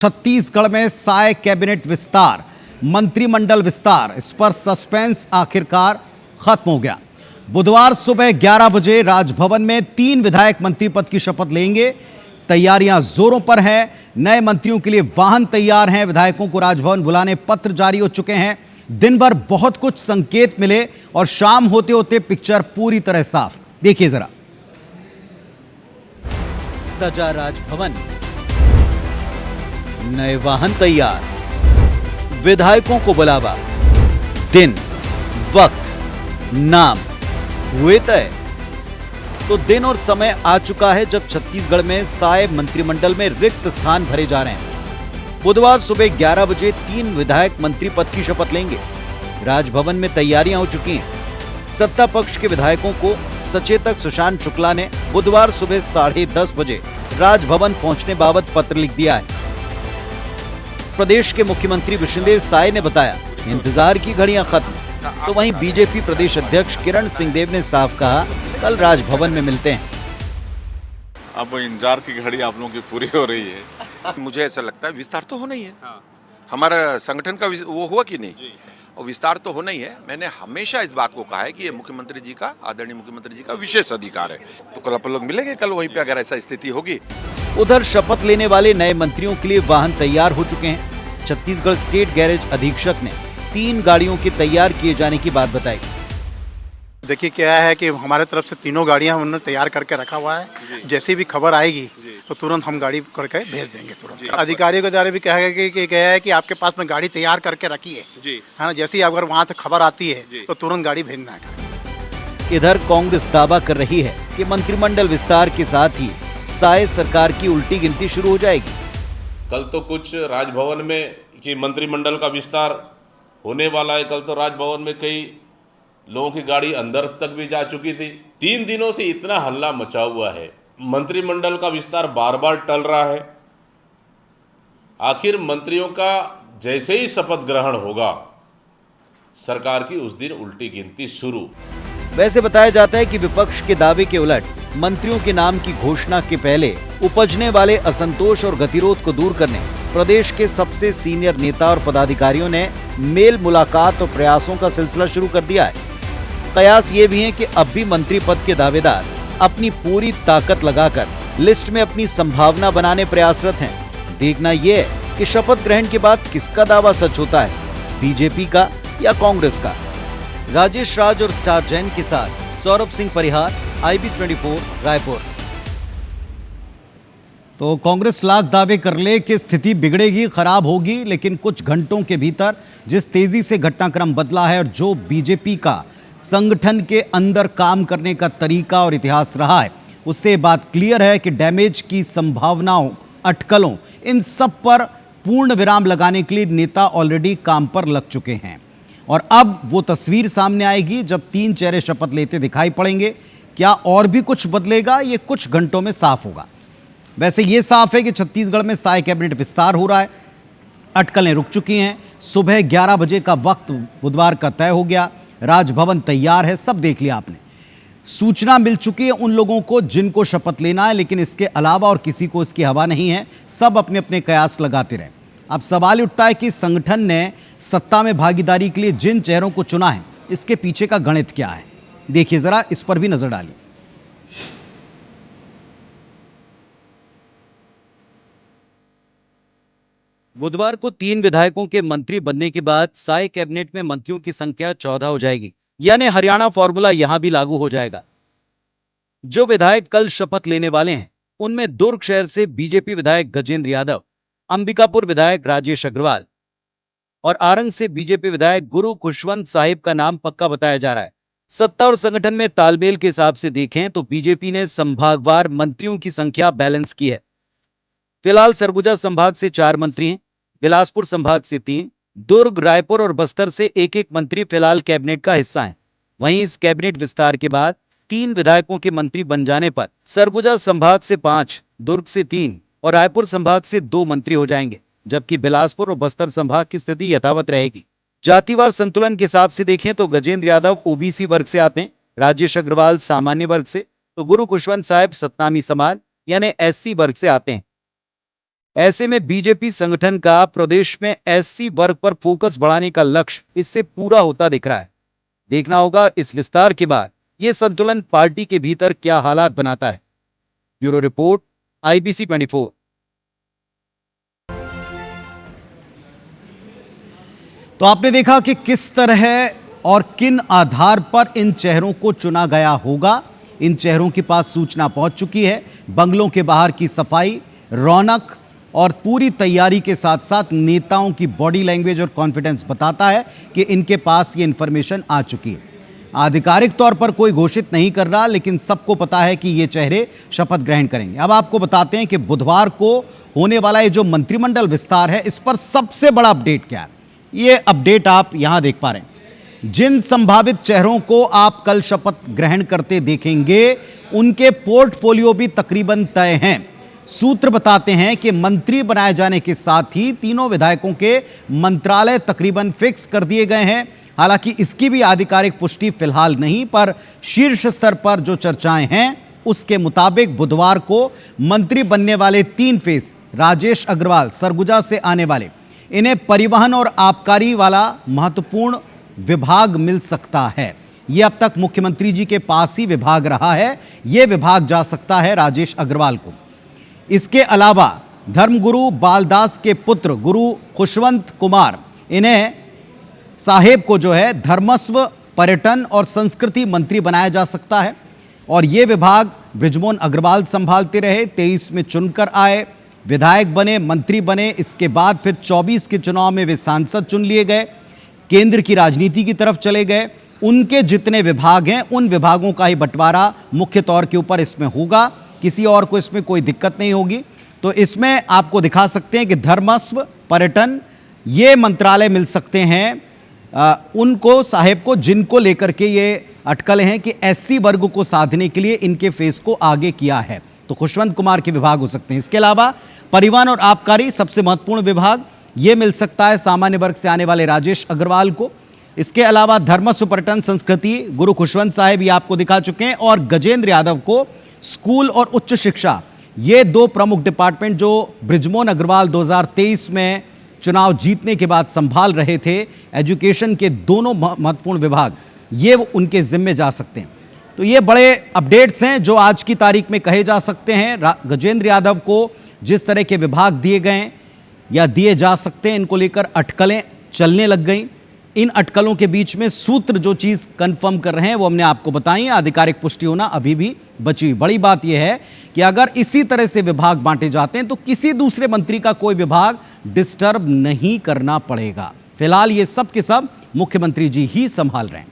छत्तीसगढ़ में साय कैबिनेट विस्तार, मंत्रिमंडल विस्तार, इस पर सस्पेंस आखिरकार खत्म हो गया। बुधवार सुबह 11 बजे राजभवन में 3 विधायक मंत्री पद की शपथ लेंगे। तैयारियां जोरों पर हैं। नए मंत्रियों के लिए वाहन तैयार हैं। विधायकों को राजभवन बुलाने पत्र जारी हो चुके हैं। दिन भर बहुत कुछ संकेत मिले और शाम होते होते पिक्चर पूरी तरह साफ। देखिए जरा। सजा राजभवन, नए वाहन तैयार, विधायकों को बुलावा, दिन, वक्त, नाम हुए तय। तो दिन और समय आ चुका है जब छत्तीसगढ़ में साय मंत्रिमंडल में रिक्त स्थान भरे जा रहे हैं। बुधवार सुबह 11 बजे 3 विधायक मंत्री पद की शपथ लेंगे। राजभवन में तैयारियां हो चुकी हैं। सत्ता पक्ष के विधायकों को सचेतक सुशांत शुक्ला ने बुधवार सुबह 10:30 बजे राजभवन पहुंचने बाबत पत्र लिख दिया है। प्रदेश के मुख्यमंत्री विष्णुदेव साय ने बताया, इंतजार की घड़ियां खत्म। तो वहीं बीजेपी प्रदेश अध्यक्ष किरण सिंहदेव ने साफ कहा, कल राजभवन में मिलते हैं। अब इंतजार की घड़ी आप लोगों की पूरी हो रही है। मुझे ऐसा लगता है विस्तार तो होना ही है। हमारा संगठन का वो हुआ कि नहीं, और विस्तार तो होना ही है। मैंने हमेशा इस बात को कहा है कि ये मुख्यमंत्री जी का, आदरणीय मुख्यमंत्री जी का विशेष अधिकार है। तो कल अपन लोग मिलेंगे कल वहीं पे, अगर ऐसा स्थिति होगी। उधर शपथ लेने वाले नए मंत्रियों के लिए वाहन तैयार हो चुके हैं। छत्तीसगढ़ स्टेट गैरेज अधीक्षक ने 3 गाड़ियों के तैयार किए जाने की बात बताई। देखिए क्या है कि हमारे तरफ से 3 गाड़ियां हमने तैयार करके रखा हुआ है। जैसी भी खबर आएगी तो तुरंत हम गाड़ी करके भेज देंगे तुरंत। अधिकारियों के द्वारा भी कहा गया है कि आपके पास में गाड़ी तैयार करके रखिए, है ना। जैसे ही अगर वहाँ से खबर आती है तो तुरंत गाड़ी भेजना है। इधर कांग्रेस दावा कर रही है कि मंत्रिमंडल विस्तार के साथ ही साय सरकार की उल्टी गिनती शुरू हो जाएगी। कल तो कुछ राजभवन में कि मंत्रिमंडल का विस्तार होने वाला है। कल तो राजभवन में कई लोगों की गाड़ी अंदर तक भी जा चुकी थी। 3 दिनों से इतना हल्ला मचा हुआ है। मंत्रिमंडल का विस्तार बार बार टल रहा है। आखिर मंत्रियों का जैसे ही शपथ ग्रहण होगा, सरकार की उस दिन उल्टी गिनती शुरू। वैसे बताया जाता है कि विपक्ष के दावे के उलट मंत्रियों के नाम की घोषणा के पहले उपजने वाले असंतोष और गतिरोध को दूर करने प्रदेश के सबसे सीनियर नेता और पदाधिकारियों ने मेल मुलाकात और प्रयासों का सिलसिला शुरू कर दिया है। कयास ये भी है कि अब भी मंत्री पद के दावेदार अपनी पूरी ताकत लगाकर लिस्ट में अपनी संभावना बनाने प्रयासरत हैं। देखना यह है कि शपथ ग्रहण के बाद किसका दावा सच होता है, बीजेपी का या कांग्रेस का। राजेश राज और स्टार जैन के साथ सौरभ सिंह परिहार, IBC 24 रायपुर। तो कांग्रेस लाख दावे कर ले कि स्थिति बिगड़ेगी, खराब होगी, लेकिन कुछ घंटों के भीतर जिस तेजी से घटनाक्रम बदला है और जो बीजेपी का संगठन के अंदर काम करने का तरीका और इतिहास रहा है, उससे बात क्लियर है कि डैमेज की संभावनाओं, अटकलों, इन सब पर पूर्ण विराम लगाने के लिए नेता ऑलरेडी काम पर लग चुके हैं। और अब वो तस्वीर सामने आएगी जब 3 चेहरे शपथ लेते दिखाई पड़ेंगे। क्या और भी कुछ बदलेगा, ये कुछ घंटों में साफ होगा। वैसे ये साफ है कि छत्तीसगढ़ में साय कैबिनेट विस्तार हो रहा है। अटकलें रुक चुकी हैं। सुबह 11 बजे का वक्त बुधवार का तय हो गया। राजभवन तैयार है, सब देख लिया आपने। सूचना मिल चुकी है उन लोगों को जिनको शपथ लेना है, लेकिन इसके अलावा और किसी को इसकी हवा नहीं है। सब अपने अपने कयास लगाते रहे। अब सवाल उठता है कि संगठन ने सत्ता में भागीदारी के लिए जिन चेहरों को चुना है, इसके पीछे का गणित क्या है। देखिए जरा, इस पर भी नजर डालिए। बुधवार को 3 विधायकों के मंत्री बनने के बाद साय कैबिनेट में मंत्रियों की संख्या 14 हो जाएगी। यानी हरियाणा फॉर्मूला यहां भी लागू हो जाएगा। जो विधायक कल शपथ लेने वाले हैं, उनमें दुर्ग शहर से बीजेपी विधायक गजेंद्र यादव, अंबिकापुर विधायक राजेश अग्रवाल और आरंग से बीजेपी विधायक गुरु खुशवंत साहिब का नाम पक्का बताया जा रहा है। सत्ता और संगठन में तालमेल के हिसाब से देखें तो बीजेपी ने संभागवार मंत्रियों की संख्या बैलेंस की है। फिलहाल सरगुजा संभाग से 4 मंत्री हैं, बिलासपुर संभाग से 3, दुर्ग, रायपुर और बस्तर से एक मंत्री फिलहाल कैबिनेट का हिस्सा हैं। वहीं इस कैबिनेट विस्तार के बाद 3 विधायकों के मंत्री बन जाने पर सरगुजा संभाग से 5, दुर्ग से 3 और रायपुर संभाग से 2 मंत्री हो जाएंगे, जबकि बिलासपुर और बस्तर संभाग की स्थिति यथावत रहेगी। जातिवार संतुलन के हिसाब से देखें तो गजेंद्र यादव ओबीसी वर्ग से आते हैं, राजेश अग्रवाल सामान्य वर्ग से, तो गुरु खुशवंत साहिब सतनामी समाज यानी SC वर्ग से आते हैं। ऐसे में बीजेपी संगठन का प्रदेश में एससी वर्ग पर फोकस बढ़ाने का लक्ष्य इससे पूरा होता दिख रहा है। देखना होगा इस विस्तार के बाद यह संतुलन पार्टी के भीतर क्या हालात बनाता है। Bureau report, IBC 24। तो आपने देखा कि किस तरह और किन आधार पर इन चेहरों को चुना गया होगा। इन चेहरों के पास सूचना पहुंच चुकी है। बंगलों के बाहर की सफाई, रौनक और पूरी तैयारी के साथ साथ नेताओं की बॉडी लैंग्वेज और कॉन्फिडेंस बताता है कि इनके पास ये इंफॉर्मेशन आ चुकी है। आधिकारिक तौर पर कोई घोषित नहीं कर रहा, लेकिन सबको पता है कि ये चेहरे शपथ ग्रहण करेंगे। अब आपको बताते हैं कि बुधवार को होने वाला ये जो मंत्रिमंडल विस्तार है, इस पर सबसे बड़ा अपडेट क्या है। ये अपडेट आप यहां देख पा रहे हैं। जिन संभावित चेहरों को आप कल शपथ ग्रहण करते देखेंगे, उनके पोर्टफोलियो भी तकरीबन तय हैं। सूत्र बताते हैं कि मंत्री बनाए जाने के साथ ही तीनों विधायकों के मंत्रालय तकरीबन फिक्स कर दिए गए हैं। हालांकि इसकी भी आधिकारिक पुष्टि फिलहाल नहीं, पर शीर्ष स्तर पर जो चर्चाएं हैं उसके मुताबिक बुधवार को मंत्री बनने वाले 3 फेस राजेश अग्रवाल सरगुजा से आने वाले, इन्हें परिवहन और आबकारी वाला महत्वपूर्ण विभाग मिल सकता है। यह अब तक मुख्यमंत्री जी के पास ही विभाग रहा है। यह विभाग जा सकता है राजेश अग्रवाल को। इसके अलावा धर्मगुरु बालदास के पुत्र गुरु खुशवंत कुमार, इन्हें साहेब को जो है धर्मस्व, पर्यटन और संस्कृति मंत्री बनाया जा सकता है। और ये विभाग बृजमोहन अग्रवाल संभालते रहे। 23 में चुनकर आए, विधायक बने, मंत्री बने। इसके बाद फिर 24 के चुनाव में वे सांसद चुन लिए गए, केंद्र की राजनीति की तरफ चले गए। उनके जितने विभाग हैं, उन विभागों का ही बंटवारा मुख्य तौर के ऊपर इसमें होगा। किसी और को इसमें कोई दिक्कत नहीं होगी। तो इसमें आपको दिखा सकते हैं कि धर्मस्व, पर्यटन, ये मंत्रालय मिल सकते हैं उनको, साहेब को, जिनको लेकर के ये अटकलें हैं कि एससी वर्ग को साधने के लिए इनके फेस को आगे किया है। तो खुशवंत कुमार के विभाग हो सकते हैं। इसके अलावा परिवहन और आबकारी सबसे महत्वपूर्ण विभाग, ये मिल सकता है सामान्य वर्ग से आने वाले राजेश अग्रवाल को। इसके अलावा धर्मस्व, पर्यटन, संस्कृति गुरु खुशवंत साहेब, ये आपको दिखा चुके हैं। और गजेंद्र यादव को स्कूल और उच्च शिक्षा, ये 2 प्रमुख डिपार्टमेंट जो बृजमोहन अग्रवाल 2023 में चुनाव जीतने के बाद संभाल रहे थे, एजुकेशन के दोनों महत्वपूर्ण विभाग, ये उनके जिम्मे जा सकते हैं। तो ये बड़े अपडेट्स हैं जो आज की तारीख में कहे जा सकते हैं। गजेंद्र यादव को जिस तरह के विभाग दिए गए या दिए जा सकते हैं, इनको लेकर अटकलें चलने लग गई। इन अटकलों के बीच में सूत्र जो चीज़ कंफर्म कर रहे हैं वो हमने आपको बताई। आधिकारिक पुष्टि होना अभी भी बची हुई। बड़ी बात यह है कि अगर इसी तरह से विभाग बांटे जाते हैं तो किसी दूसरे मंत्री का कोई विभाग डिस्टर्ब नहीं करना पड़ेगा। फिलहाल ये सब के सब मुख्यमंत्री जी ही संभाल रहे हैं।